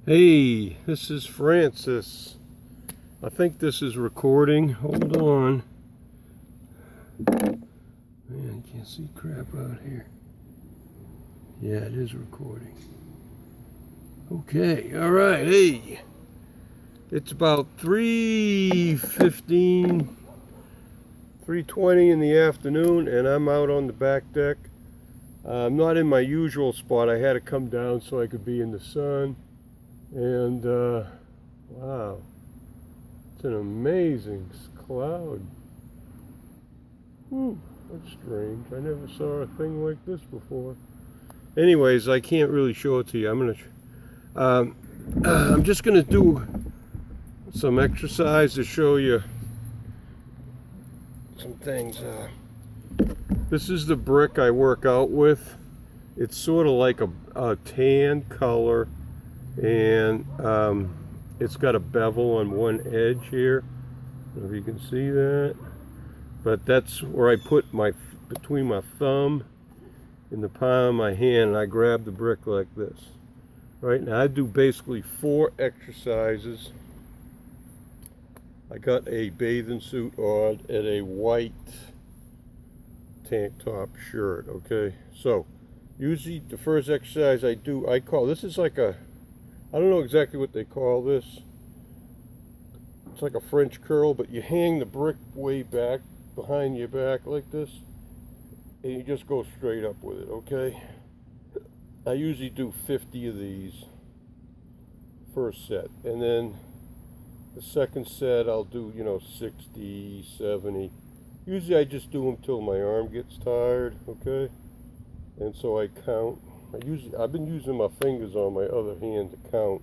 Hey, this is Fran-Sez. I think this is recording. Hold on. Man, can't see crap out here. Yeah, it is recording. Okay, all right. Hey, it's about 3:15, 3:20 in the afternoon, and I'm out on the back deck. I'm not in my usual spot. I had to come down so I could be in the sun. And wow, it's an amazing cloud. That's strange. I never saw a thing like this before. Anyways, I can't really show it to you. I'm just gonna do some exercise to show you some things. This is the brick I work out with. It's sort of like a tan color, and it's got a bevel on one edge here. I don't know if you can see that, but that's where I put between my thumb and the palm of my hand, and I grab the brick like this. Right now I do basically 4 exercises. I got a bathing suit on and a white tank top shirt. Okay, so usually the first exercise I do, I call this is like a, I don't know exactly what they call this. It's like a French curl, but you hang the brick way back behind your back like this, and you just go straight up with it. Okay, I usually do 50 of these first set, and then the second set I'll do 60, 70. Usually I just do them till my arm gets tired. Okay, and so I count. I've been using my fingers on my other hand to count.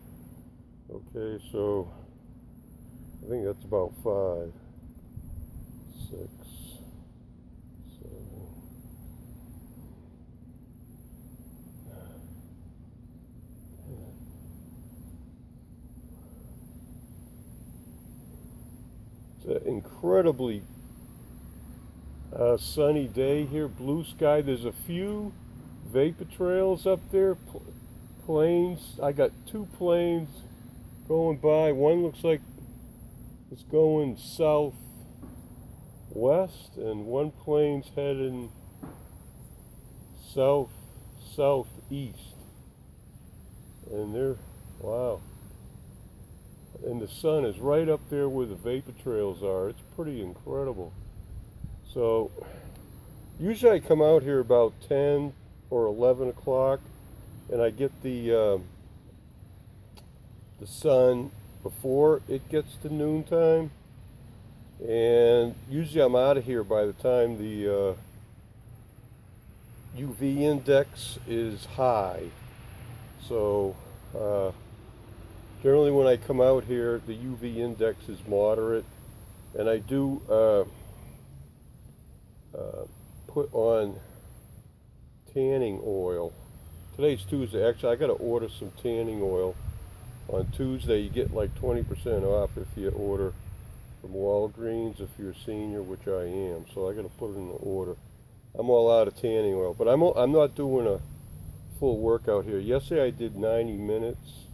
Okay, so I think that's about 5, 6, 7. It's an incredibly sunny day here, blue sky. There's a few vapor trails up there, planes. I got 2 planes going by. One looks like it's going southwest, and one plane's heading southeast. And wow. And the sun is right up there where the vapor trails are. It's pretty incredible. So usually I come out here about 10 or 11 o'clock, and I get the sun before it gets to noontime, and usually I'm out of here by the time the UV index is high. So generally when I come out here, the UV index is moderate, and I do put on tanning oil. Today's Tuesday. Actually, I got to order some tanning oil. On Tuesday, you get like 20% off if you order from Walgreens if you're a senior, which I am. So I got to put it in the order. I'm all out of tanning oil, but I'm not doing a full workout here. Yesterday I did 90 minutes.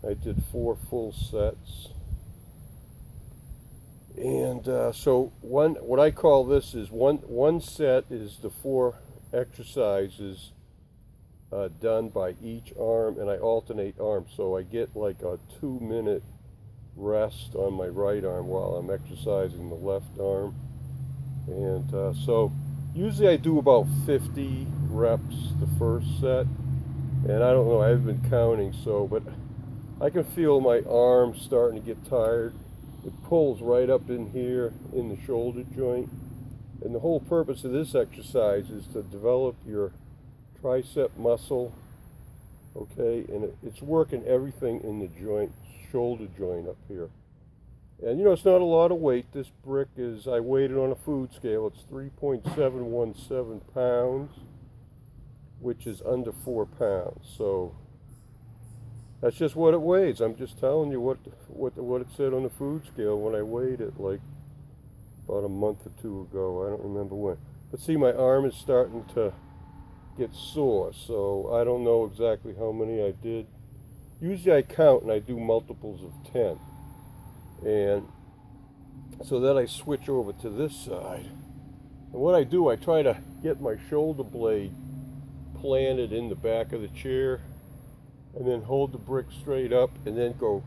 I did 4 full sets. And so what I call this is one set is the 4 exercises done by each arm, and I alternate arms, so I get like a 2-minute rest on my right arm while I'm exercising the left arm. And so usually I do about 50 reps the first set, and I don't know, I haven't been counting, but I can feel my arms starting to get tired. It pulls right up in here in the shoulder joint. And the whole purpose of this exercise is to develop your tricep muscle. Okay, and it's working everything in the joint, shoulder joint up here. And it's not a lot of weight. This brick is, I weighed it on a food scale. It's 3.717 pounds, which is under 4 pounds. So that's just what it weighs. I'm just telling you what it said on the food scale when I weighed it like about a month or 2 ago. I don't remember when. But see, my arm is starting to get sore, so I don't know exactly how many I did usually I count and I do multiples of 10. And so then I switch over to this side. And what I do, I try to get my shoulder blade planted in the back of the chair, and then hold the brick straight up and then go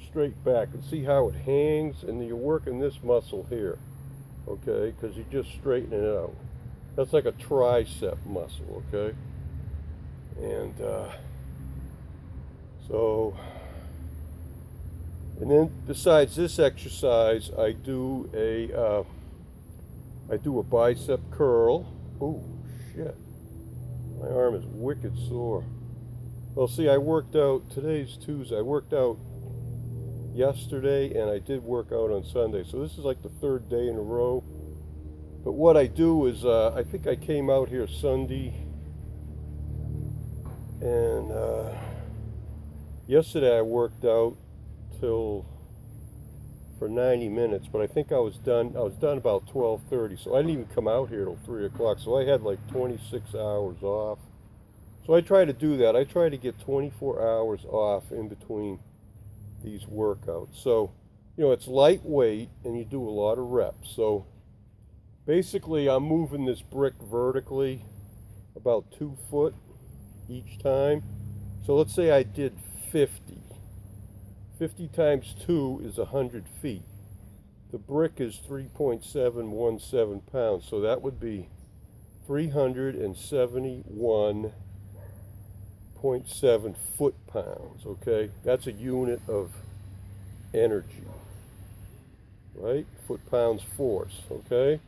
straight back, and see how it hangs. And then you're working this muscle here, okay, because you're just straightening it out. That's like a tricep muscle, okay. And and then besides this exercise, I do a bicep curl. Oh shit, my arm is wicked sore. Well, see, I worked out, today's Tuesday, I worked out yesterday, and I did work out on Sunday, so this is like the third day in a row. But what I do is, I think I came out here Sunday, and yesterday I worked out for 90 minutes, but I think I was done about 12:30, so I didn't even come out here till 3 o'clock, so I had like 26 hours off. So I try to do that. I try to get 24 hours off in between these workouts. So, you know, it's lightweight and you do a lot of reps. So basically I'm moving this brick vertically about 2 foot each time. So let's say I did 50. 50 times 2 is 100 feet. The brick is 3.717 pounds, so that would be 371.7 foot-pounds, okay? That's a unit of energy, right? Foot-pounds force, okay?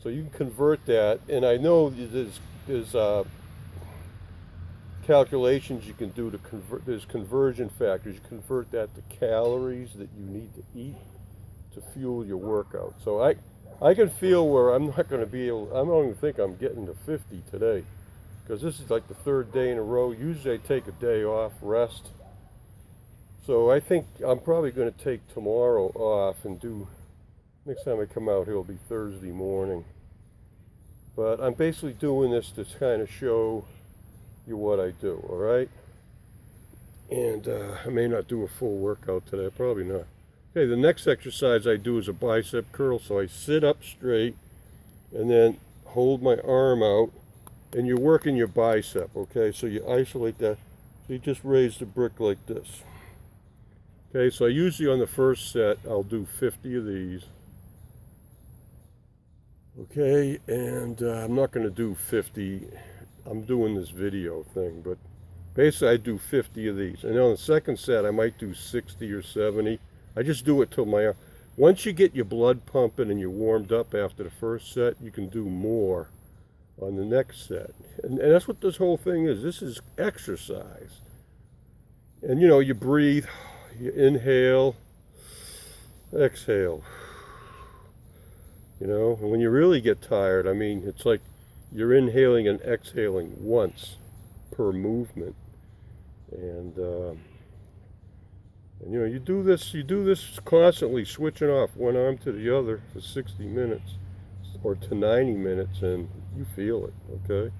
So you can convert that, and I know there's calculations you can do to convert, there's conversion factors. You convert that to calories that you need to eat to fuel your workout. So I can feel where I'm not going to be able, I don't even think I'm getting to 50 today, because this is like the third day in a row. Usually I take a day off, rest. So I think I'm probably going to take tomorrow off and do, next time I come out here will be Thursday morning. But I'm basically doing this to kind of show you what I do, all right? And I may not do a full workout today, probably not. Okay, the next exercise I do is a bicep curl. So I sit up straight and then hold my arm out, and you're working your bicep, okay? So you isolate that. So you just raise the brick like this. Okay, so usually on the first set, I'll do 50 of these. Okay, and I'm not going to do 50. I'm doing this video thing, but basically I do 50 of these. And on the second set, I might do 60 or 70. I just do it till once you get your blood pumping and you're warmed up after the first set, you can do more on the next set. And that's what this whole thing is. This is exercise. And you know, you breathe, you inhale, exhale. You know, and when you really get tired, I mean, it's like you're inhaling and exhaling once per movement. And you know, you do this constantly, switching off one arm to the other for 60 minutes or to 90 minutes, and you feel it, okay?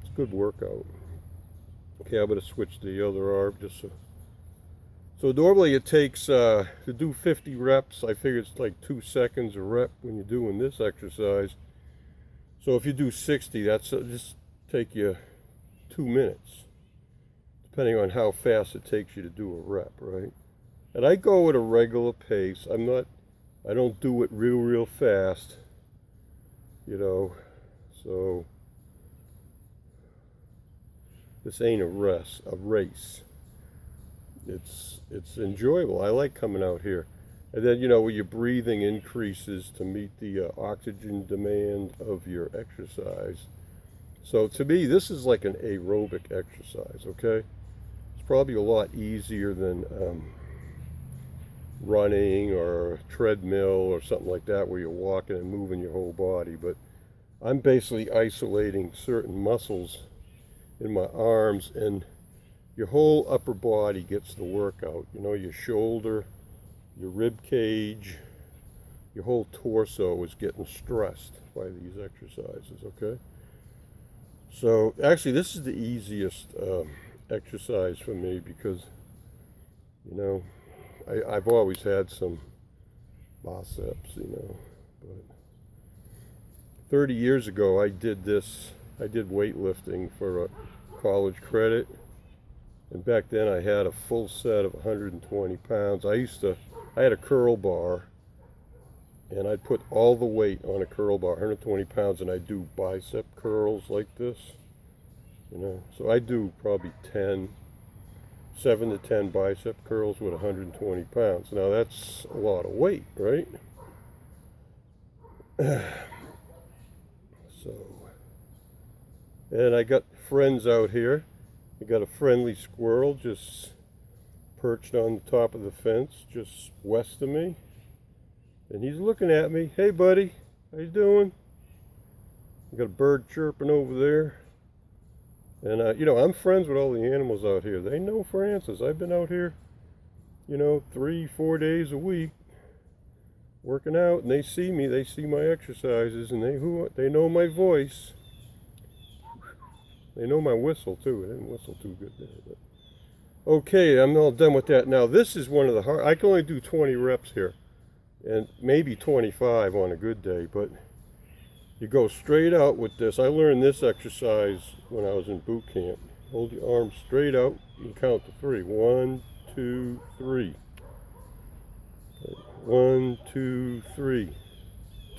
It's a good workout. Okay, I'm going to switch to the other arm just so normally it takes, to do 50 reps, I figure it's like 2 seconds a rep when you're doing this exercise. So if you do 60, that's just take you 2 minutes, depending on how fast it takes you to do a rep, right? And I go at a regular pace. I don't do it real fast, you know, so this ain't a race. It's enjoyable. I like coming out here. And then, you know, where your breathing increases to meet the oxygen demand of your exercise. So to me, this is like an aerobic exercise, okay? It's probably a lot easier than running or a treadmill or something like that, where you're walking and moving your whole body. But I'm basically isolating certain muscles in my arms, and your whole upper body gets the workout. You know, your shoulder, your rib cage, your whole torso is getting stressed by these exercises, okay? So actually this is the easiest exercise for me because, you know, I've always had some biceps, you know, but 30 years ago I did weightlifting for a college credit, and back then I had a full set of 120 pounds. I had a curl bar, and I'd put all the weight on a curl bar, 120 pounds, and I'd do bicep curls like this, you know. So I do probably 7 to 10 bicep curls with 120 pounds. Now that's a lot of weight, right? So, and I got friends out here. I got a friendly squirrel just perched on the top of the fence just west of me. And he's looking at me. Hey, buddy, how you doing? I got a bird chirping over there. And, you know, I'm friends with all the animals out here. They know Fran-Sez. I've been out here, you know, 3-4 days a week working out. And they see me. They see my exercises. And they know my voice. They know my whistle, too. I didn't whistle too good there. But. Okay, I'm all done with that. Now, this is one of the hard... I can only do 20 reps here. And maybe 25 on a good day, but you go straight out with this. I learned this exercise when I was in boot camp. Hold your arms straight out and count to 3. 1, 2, 3. 1, 2, 3.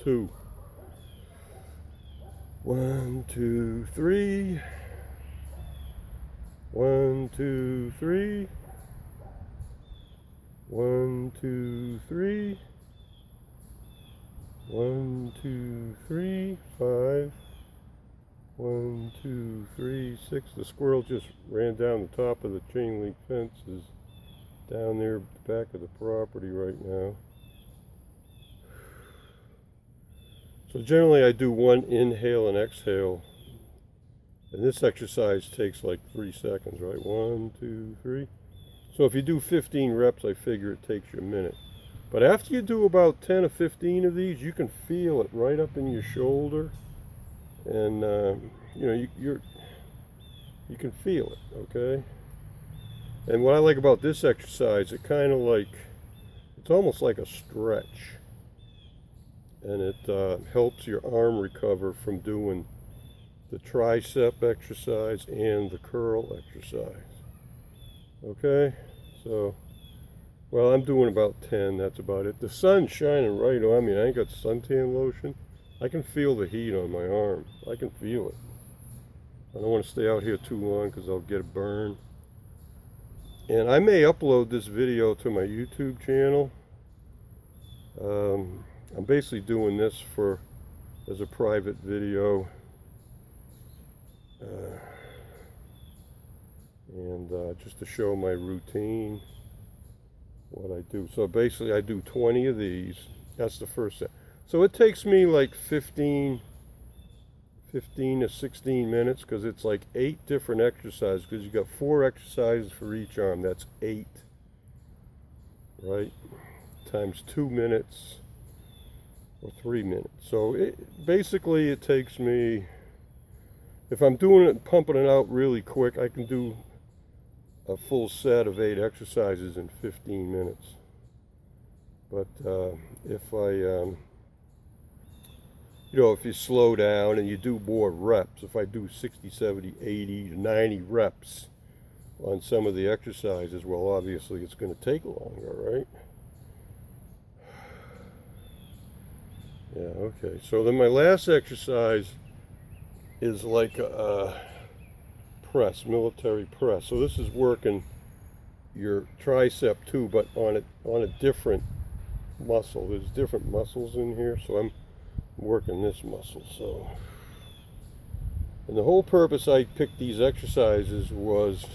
2. 1, 2, 3. 1, 2, 3. 1, 2, 3. 1, 2, 3, 5. 1, 2, 3, 6. The squirrel just ran down the top of the chain link fence. Is down there at the back of the property right now. So generally I do 1 inhale and exhale. And this exercise takes like 3 seconds, right? 1, 2, 3. So if you do 15 reps, I figure it takes you a minute. But after you do about 10 or 15 of these, you can feel it right up in your shoulder. And, you know, you can feel it, okay? And what I like about this exercise, it's almost like a stretch. And it helps your arm recover from doing the tricep exercise and the curl exercise. Okay, so... Well, I'm doing about 10, that's about it. The sun's shining right on me. I ain't got suntan lotion. I can feel the heat on my arm. I can feel it. I don't want to stay out here too long because I'll get a burn. And I may upload this video to my YouTube channel. I'm basically doing this as a private video. Just to show my routine. What I do. So basically I do 20 of these. That's the first set. So it takes me like 15 to 16 minutes because it's like 8 different exercises because you got 4 exercises for each arm. That's 8. Right? Times 2 minutes or 3 minutes. So basically it takes me, if I'm doing it and pumping it out really quick, I can do a full set of 8 exercises in 15 minutes. But if if you slow down and you do more reps, if I do 60, 70, 80, 90 reps on some of the exercises, well, obviously it's going to take longer, right? Yeah, okay. So then my last exercise is like a press, military press. So this is working your tricep too, but on a different muscle. There's different muscles in here, so I'm working this muscle. So, and the whole purpose I picked these exercises was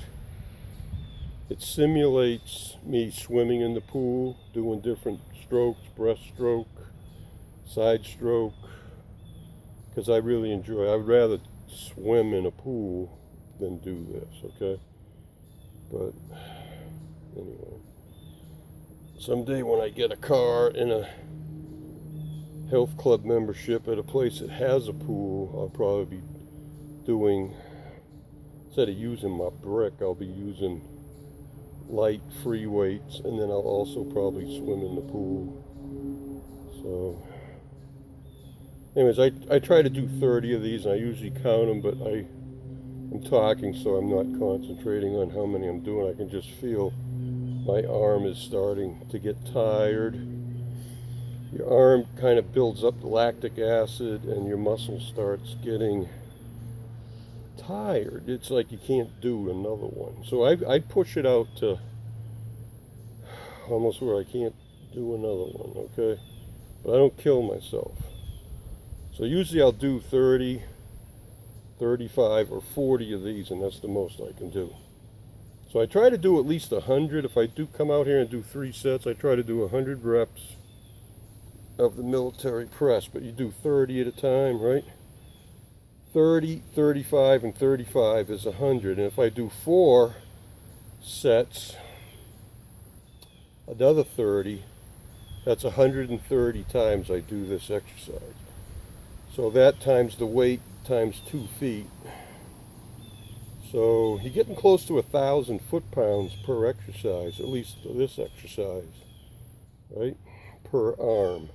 it simulates me swimming in the pool, doing different strokes, breaststroke, side stroke, because I really enjoy it. I would rather swim in a pool than do this, okay? But anyway, someday when I get a car and a health club membership at a place that has a pool, I'll probably be doing instead of using my brick, I'll be using light free weights, and then I'll also probably swim in the pool. So anyways, I try to do 30 of these, and I usually count them, but I'm talking, so I'm not concentrating on how many I'm doing. I can just feel my arm is starting to get tired. Your arm kind of builds up lactic acid, and your muscle starts getting tired. It's like you can't do another one. So I push it out to almost where I can't do another one, okay? But I don't kill myself. So usually I'll do 30, 35, or 40 of these, and that's the most I can do. So I try to do at least 100. If I do come out here and do 3 sets, I try to do 100 reps of the military press, but you do 30 at a time, right? 30, 35, and 35 is 100. And if I do 4 sets, another 30, that's 130 times I do this exercise. So that times the weight times 2 feet. So you're getting close to 1,000 foot-pounds per exercise, at least this exercise, right? Per arm.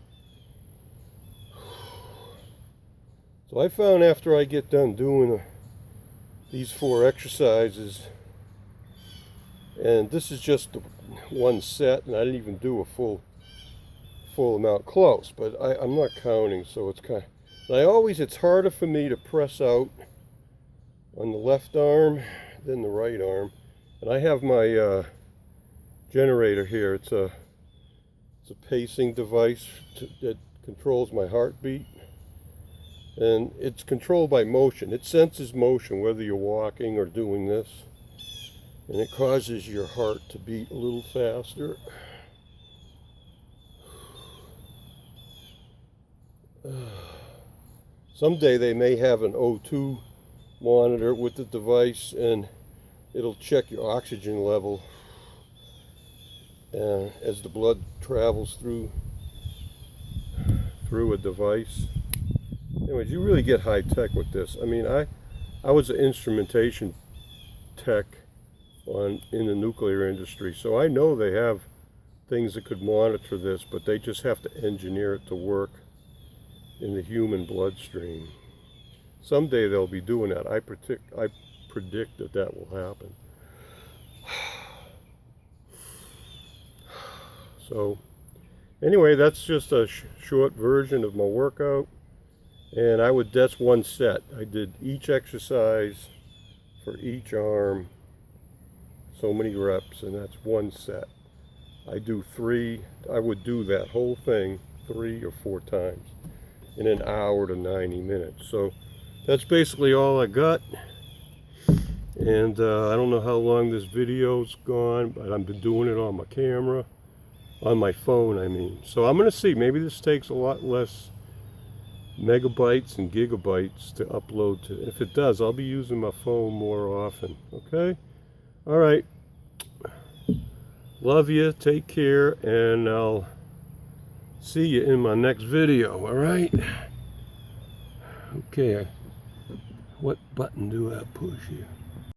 So I found after I get done doing these 4 exercises, and this is just one set, and I didn't even do a full amount close, but I'm not counting, so it's kind of, it's harder for me to press out on the left arm than the right arm. And I have my generator here. It's a pacing device that controls my heartbeat, and it's controlled by motion. It senses motion, whether you're walking or doing this, and it causes your heart to beat a little faster. Someday they may have an O2 monitor with the device, and it'll check your oxygen level as the blood travels through a device. Anyways, you really get high tech with this. I mean, I was an instrumentation tech in the nuclear industry, so I know they have things that could monitor this, but they just have to engineer it to work in the human bloodstream. Someday they'll be doing that. I predict that will happen. So anyway, that's just a short version of my workout, and that's one set. I did each exercise for each arm, so many reps, and that's one set. I do 3. I would do that whole thing 3 or 4 times in an hour to 90 minutes. So that's basically all I got. And I don't know how long this video's gone, but I've been doing it on my camera, on my phone, I mean. So I'm gonna see, maybe this takes a lot less megabytes and gigabytes to upload to. If it does, I'll be using my phone more often, okay? All right. Love you, take care, and I'll see you in my next video, all right? Okay, what button do I push here?